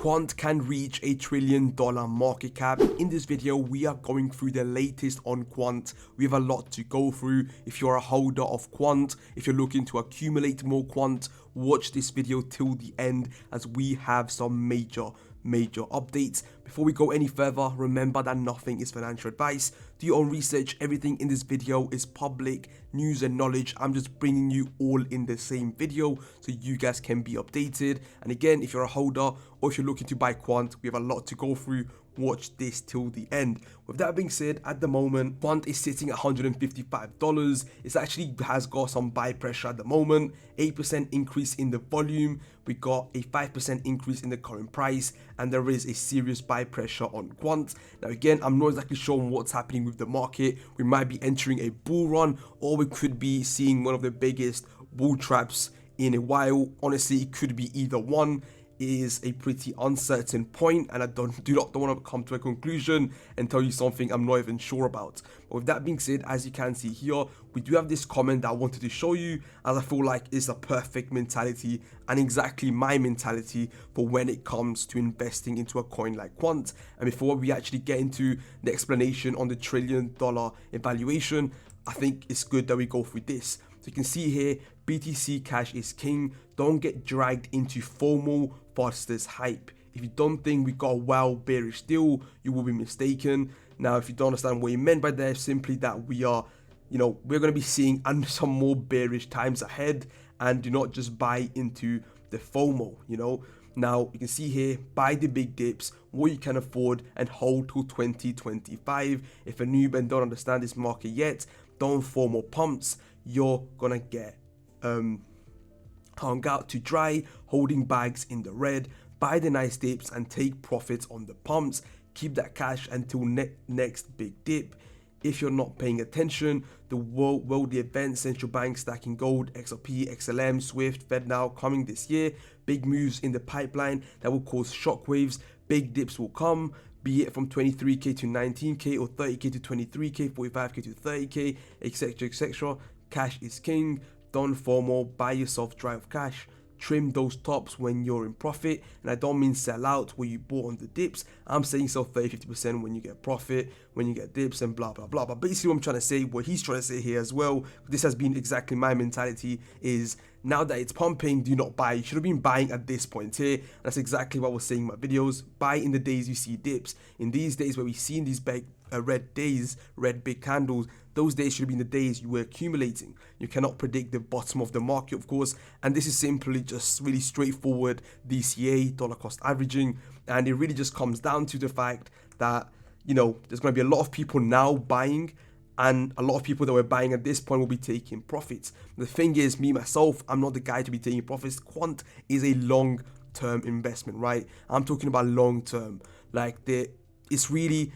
Quant can reach $1 trillion market cap. In this video, we are going through the latest on Quant. We have a lot to go through. If you're a holder of Quant, if you're looking to accumulate more Quant, watch this video till the end as we have some major updates. Before we go any further, remember that nothing is financial advice. Do your own research. Everything in this video is public news and knowledge. I'm just bringing you all in the same video so you guys can be updated. And again, if you're a holder or if you're looking to buy Quant, we have a lot to go through. Watch this till the end. With that being said, at the moment, Quant is sitting at $155. It actually has got some buy pressure at the moment. 8% increase in the volume. We got a 5% increase in the current price, and there is a serious buy pressure on Quant. Now again, I'm not exactly sure what's happening with the market. We might be entering a bull run, or we could be seeing one of the biggest bull traps in a while. Honestly, it could be either one. Is a pretty uncertain point, and I do not want to come to a conclusion and tell you something I'm not even sure about. But with that being said, as you can see here, we do have this comment that I wanted to show you, as I feel like it's a perfect mentality and exactly my mentality for when it comes to investing into a coin like Quant. And before we actually get into the explanation on the $1 trillion evaluation, I think it's good that we go through this. So you can see here, BTC Cash is king. Don't get dragged into FOMO fastest hype. If you don't think we got a wild bearish deal, you will be mistaken. Now, if you don't understand what he meant by that, simply that we are, we're going to be seeing some more bearish times ahead, and do not just buy into the FOMO, Now, you can see here, buy the big dips, what you can afford, and hold till 2025. If a noob and don't understand this market yet, don't FOMO pumps. You're gonna get hung out to dry, holding bags in the red. Buy the nice dips and take profits on the pumps. Keep that cash until next big dip. If you're not paying attention, the worldly events, central banks stacking gold, XRP, XLM, Swift, FedNow coming this year. Big moves in the pipeline that will cause shockwaves. Big dips will come, be it from 23k to 19k or 30k to 23k, 45k to 30k, etc, etc. Cash is king. Don't FOMO, buy yourself dry of cash. Trim those tops when you're in profit, and I don't mean sell out where you bought on the dips. I'm saying sell 30-50% when you get profit, when you get dips, and blah blah blah. But basically what I'm trying to say, what he's trying to say here as well, this has been exactly my mentality, is now that it's pumping, do not buy. You should have been buying at this point here. That's exactly what I was saying in my videos. Buy in the days you see dips. In these days where we see in these big red big candles, those days should have been the days you were accumulating. You cannot predict the bottom of the market, of course, and this is simply just really straightforward DCA, dollar cost averaging, and it really just comes down to the fact that there's going to be a lot of people now buying, and a lot of people that were buying at this point will be taking profits. The thing is, me myself, I'm not the guy to be taking profits. Quant is a long-term investment, right? I'm talking about long-term. It's really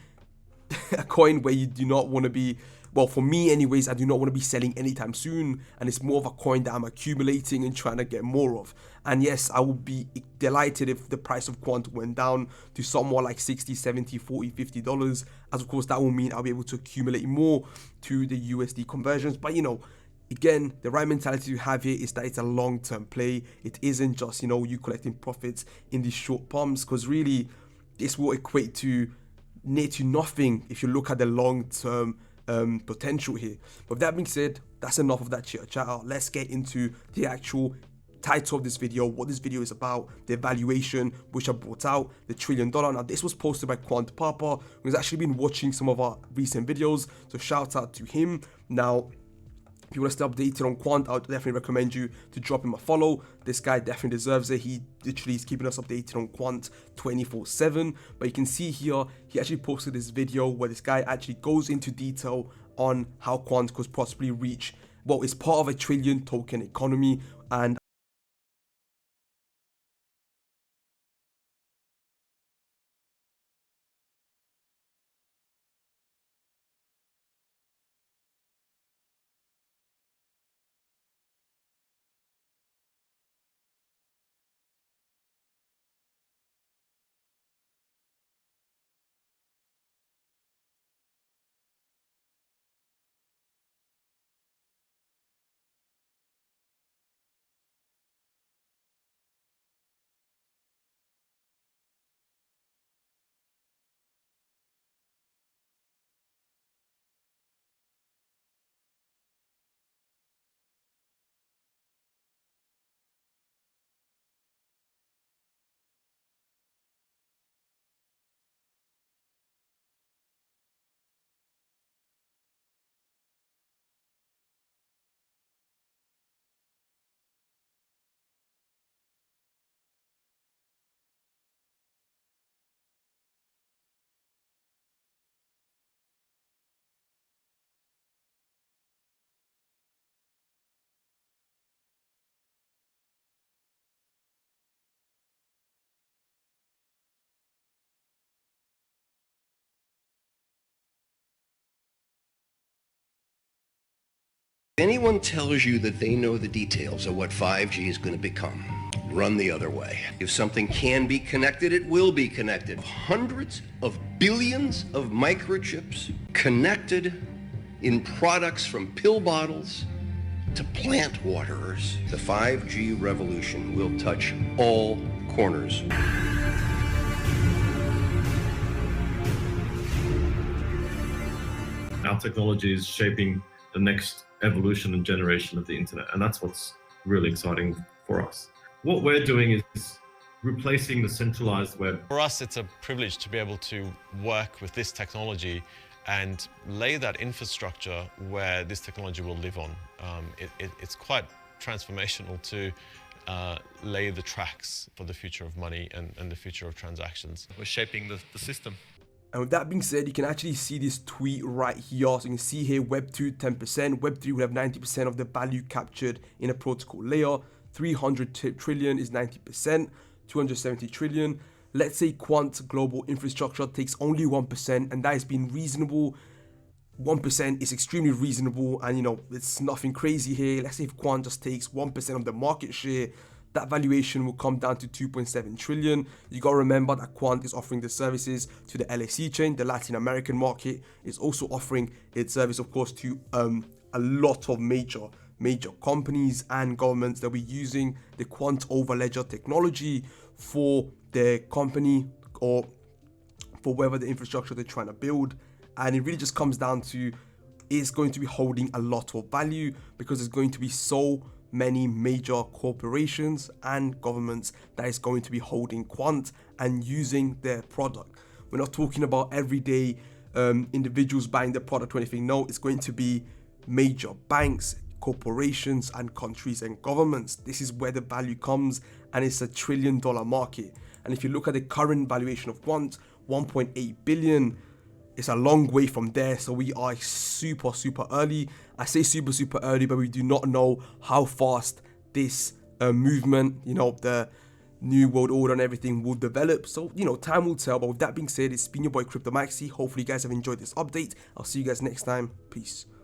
a coin where you do not want to be, well, for me anyways, I do not want to be selling anytime soon, and it's more of a coin that I'm accumulating and trying to get more of. And yes, I would be delighted if the price of Quant went down to somewhat like 60, 70, 40, $50, as of course that will mean I'll be able to accumulate more to the USD conversions. But again, the right mentality to have here is that it's a long-term play. It isn't just you collecting profits in these short pumps, because really this will equate to near to nothing if you look at the long-term potential here. But with that being said, that's enough of that chitter. Let's get into the actual title of this video, what this video is about, the evaluation which I brought out, the $1 trillion. Now this was posted by Quant Papa, who's actually been watching some of our recent videos, so shout out to him. Now, if you want to stay updated on Quant, I would definitely recommend you to drop him a follow. This guy definitely deserves it. He literally is keeping us updated on Quant 24/7. But you can see here, he actually posted this video where this guy actually goes into detail on how Quant could possibly reach, well, it's part of a trillion token economy, and Anyone tells you that they know the details of what 5G is going to become, run the other way. If something can be connected, it will be connected. Hundreds of billions of microchips connected in products from pill bottles to plant waterers. The 5G revolution will touch all corners. Our technology is shaping the next evolution and generation of the internet, and that's what's really exciting for us. What we're doing is replacing the centralized web. For us, it's a privilege to be able to work with this technology and lay that infrastructure where this technology will live on. It's quite transformational to lay the tracks for the future of money and the future of transactions. We're shaping the system. And with that being said, you can actually see this tweet right here. So you can see here Web 2 10%, Web 3 will have 90% of the value captured in a protocol layer, 300 trillion is 90%, 270 trillion. Let's say Quant global infrastructure takes only 1%, and that has been reasonable. 1% is extremely reasonable, and it's nothing crazy here. Let's say if Quant just takes 1% of the market share, that valuation will come down to 2.7 trillion. You gotta remember that Quant is offering the services to the LSE chain. The Latin American market is also offering its service, of course, to a lot of major companies and governments that will be using the Quant over ledger technology for their company or for whatever the infrastructure they're trying to build. And it really just comes down to, it's going to be holding a lot of value because there's going to be so many major corporations and governments that is going to be holding Quant and using their product. We're not talking about everyday individuals buying the product or anything. No, it's going to be major banks, corporations, and countries and governments. This is where the value comes, and it's $1 trillion market. And if you look at the current valuation of Quant, 1.8 billion, it's a long way from there. So we are super early. I say super early, but we do not know how fast this movement, the new world order and everything will develop. So, time will tell. But with that being said, it's been your boy Cryptomaxi. Hopefully you guys have enjoyed this update. I'll see you guys next time. Peace.